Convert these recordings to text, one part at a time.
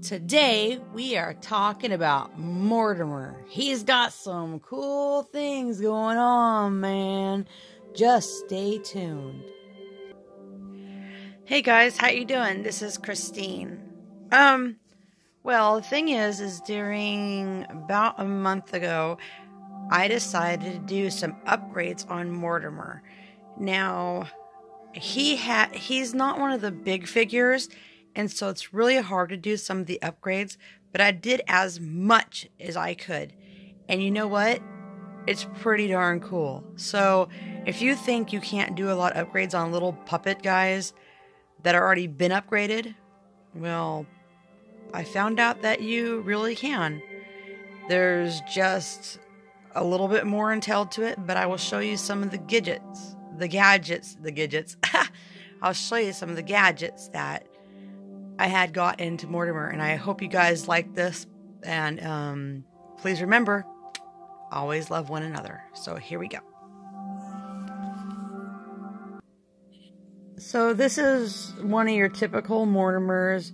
Today, we are talking about Mortimer. He's got some cool things going on, man. Just stay tuned. Hey guys, how you doing? This is Christine. Well, the thing is during about a month ago, I decided to do some upgrades on Mortimer. Now, he's not one of the big figures, and so it's really hard to do some of the upgrades, but I did as much as I could. And you know what? It's pretty darn cool. So if you think you can't do a lot of upgrades on little puppet guys that are already been upgraded, well, I found out that you really can. There's just a little bit more entailed to it, but I will show you some of the gadgets. I'll show you some of the gadgets that I had got into Mortimer, and I hope you guys like this. And please remember, always love one another. So here we go. So this is one of your typical Mortimers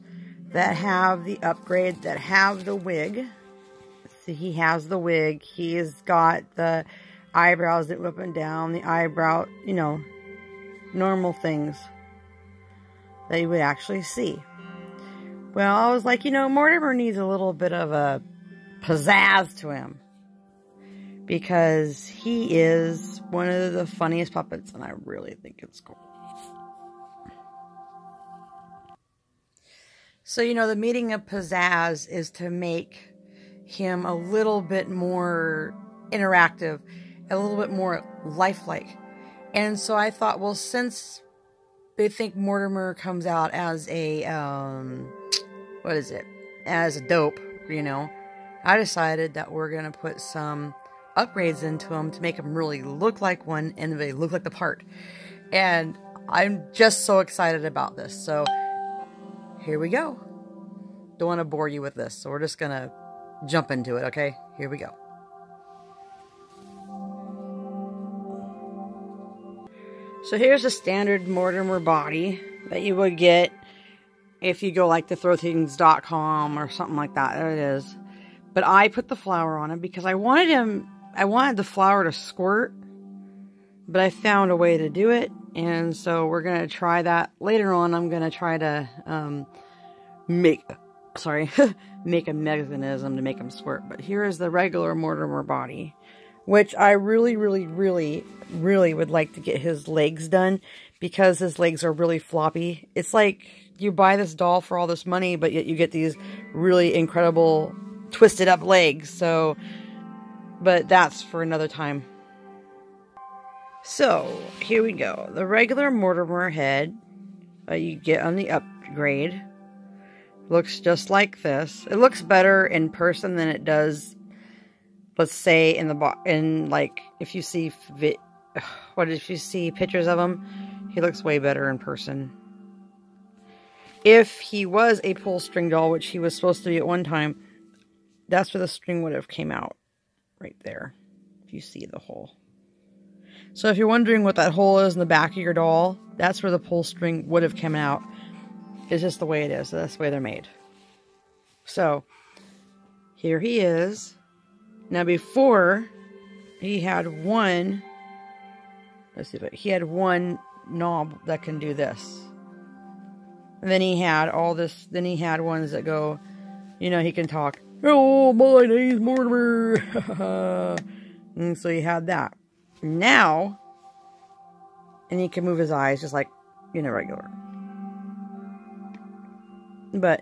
that have the upgrade, that have the wig. See, he has the wig. He's got the eyebrows that go up and down, the eyebrow, you know, normal things that you would actually see. Well, I was like, you know, Mortimer needs a little bit of a pizzazz to him, because he is one of the funniest puppets, and I really think it's cool. So, you know, the meaning of pizzazz is to make him a little bit more interactive, a little bit more lifelike. And so I thought, well, since they think Mortimer comes out as a, as a dope, you know, I decided that we're going to put some upgrades into him to make him really look like one, and they look like the part. And I'm just so excited about this. So here we go. Don't want to bore you with this, so we're just going to jump into it, okay? Here we go. So here's a standard Mortimer body that you would get if you go like to throwthings.com or something like that. There it is. But I put the flower on him because I wanted the flower to squirt, but I found a way to do it. And so we're going to try that later on. I'm going to try to make a mechanism to make him squirt. But here is the regular Mortimer body, which I really would like to get his legs done, because his legs are really floppy. It's like you buy this doll for all this money, but yet you get these really incredible twisted up legs. So, but that's for another time. So here we go. The regular Mortimer head you get on the upgrade looks just like this. It looks better in person than it does, let's say, like if you see pictures of him, he looks way better in person. If he was a pull string doll, which he was supposed to be at one time, that's where the string would have came out, right there. If you see the hole. So if you're wondering what that hole is in the back of your doll, that's where the pull string would have come out. It's just the way it is. So that's the way they're made. So here he is. Now before, he had one, let's see, but he had one knob that can do this. And then he had all this, then he had ones that go, you know, he can talk. Hello, my name's Mortimer. And so he had that. Now, and he can move his eyes just like, you know, regular. But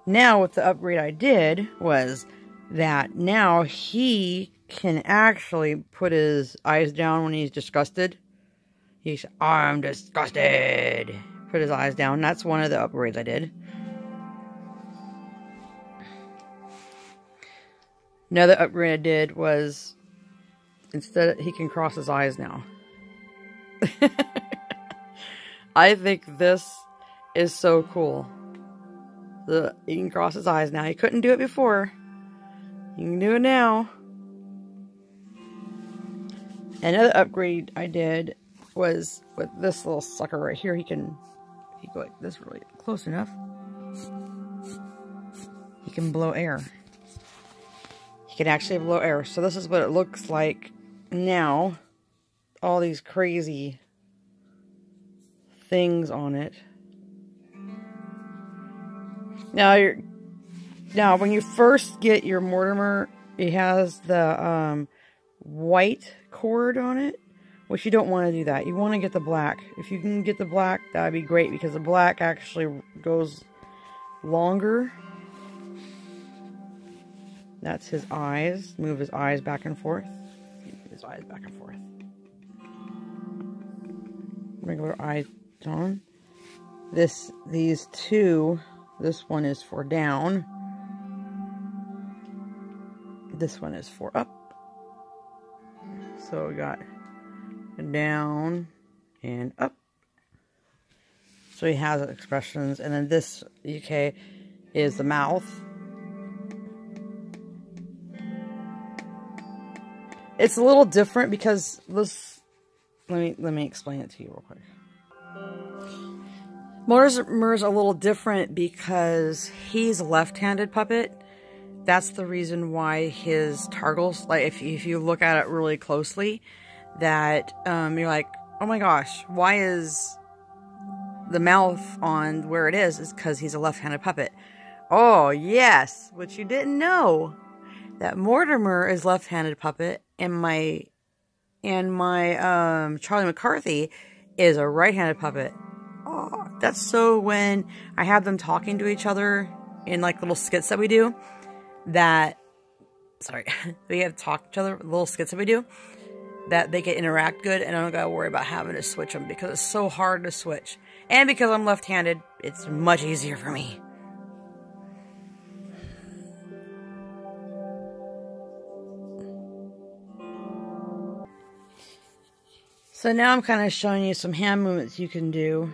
now with the upgrade I did was that now he can actually put his eyes down when he's disgusted. He's, I'm disgusted. Put his eyes down. That's one of the upgrades I did. Another upgrade I did was, instead, he can cross his eyes now. I think this is so cool. He can cross his eyes now. He couldn't do it before. You can do it now. Another upgrade I did was with this little sucker right here. He can go like this really close enough. can blow air. He can actually blow air. So this is what it looks like now. All these crazy things on it. Now when you first get your Mortimer, it has the white cord on it, which you don't want to do that. You want to get the black. If you can get the black, that would be great, because the black actually goes longer. That's his eyes. Move his eyes back and forth. His eyes back and forth. Regular eyes on. These two, this one is for down. This one is for up. So we got down and up. So he has expressions. And then this, okay, is the mouth. It's a little different because this, let me explain it to you real quick. Mortimer's a little different because he's a left-handed puppet. That's the reason why his targles, like if you look at it really closely, that you're like, oh my gosh, why is the mouth on where it is because he's a left-handed puppet. Oh yes, which you didn't know, that Mortimer is left-handed puppet, and my Charlie McCarthy is a right-handed puppet. Oh, that's so when I have them talking to each other in like little skits that we do, we have to talk to each other, little skits that we do, that they can interact good, and I don't gotta worry about having to switch them because it's so hard to switch. And because I'm left-handed, it's much easier for me. So now I'm kind of showing you some hand movements you can do,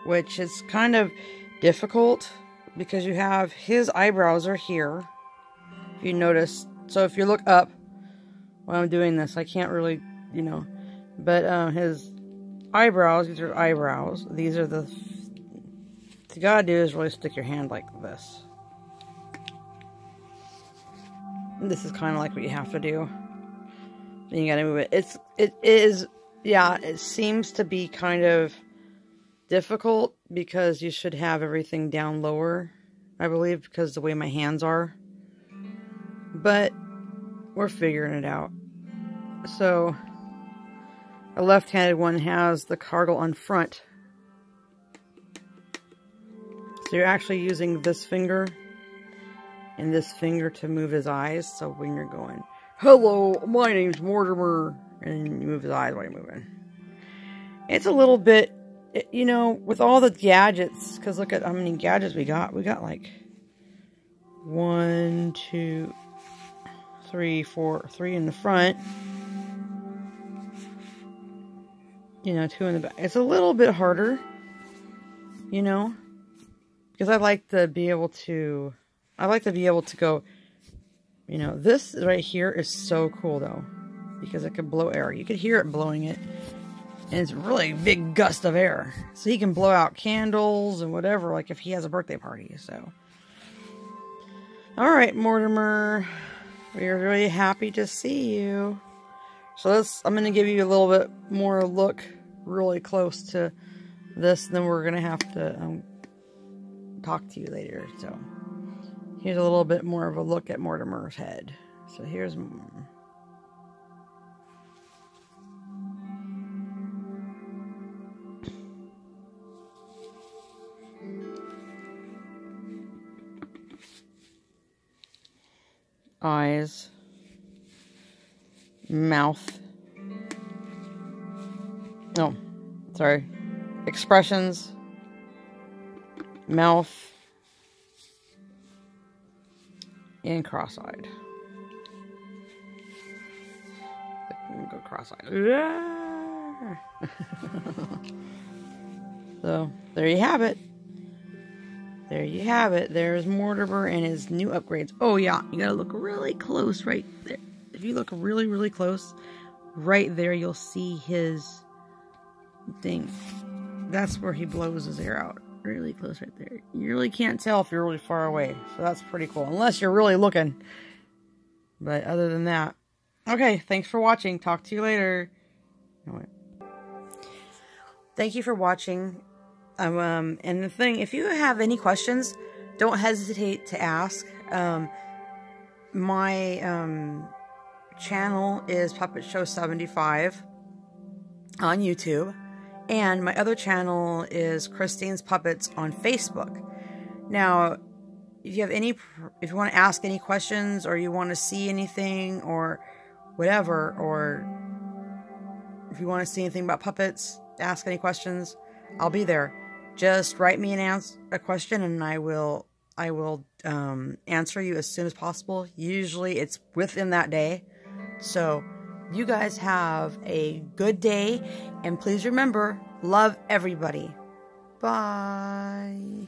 which is kind of difficult because you have his eyebrows are here. If you notice, so if you look up while I'm doing this, I can't really, you know, but his eyebrows, these are eyebrows. These are what you gotta do is really stick your hand like this. And this is kind of like what you have to do. Then you gotta move it. It seems to be kind of difficult because you should have everything down lower, I believe, because the way my hands are. But we're figuring it out. So a left-handed one has the cargle on front. So you're actually using this finger and this finger to move his eyes. So when you're going, hello, my name's Mortimer, and you move his eyes while you're moving. It's a little bit, you know, with all the gadgets, because look at how many gadgets we got. We got like 1, 2, 3, 4, 3 in the front. You know, 2 in the back. It's a little bit harder, you know, because I like to be able to go, you know, this right here is so cool though, because it can blow air. You could hear it blowing it, and it's a really big gust of air. So he can blow out candles and whatever, like if he has a birthday party, so. Alright, Mortimer, we're really happy to see you. So I'm going to give you a little bit more look really close to this, and then we're going to have to talk to you later. So here's a little bit more of a look at Mortimer's head. So here's eyes, mouth, no, sorry, expressions, mouth, and cross-eyed. Go cross-eyed. So, there you have it. There you have it. There's Mortimer and his new upgrades. Oh yeah, you gotta look really close right there. If you look really, really close, right there you'll see his thing. That's where he blows his air out. really close right there. You really can't tell if you're really far away. So that's pretty cool. Unless you're really looking. But other than that. Okay, thanks for watching. Talk to you later. No, wait. Thank you for watching. And the thing, if you have any questions, don't hesitate to ask. My channel is Puppet Show 75 on YouTube. And my other channel is Christine's Puppets on Facebook. Now, if you have if you want to ask any questions, or you want to see anything, or whatever, or if you want to see anything about puppets, ask any questions, I'll be there. Just write me a question, and I will answer you as soon as possible. Usually it's within that day. So you guys have a good day, and please remember, love everybody. Bye.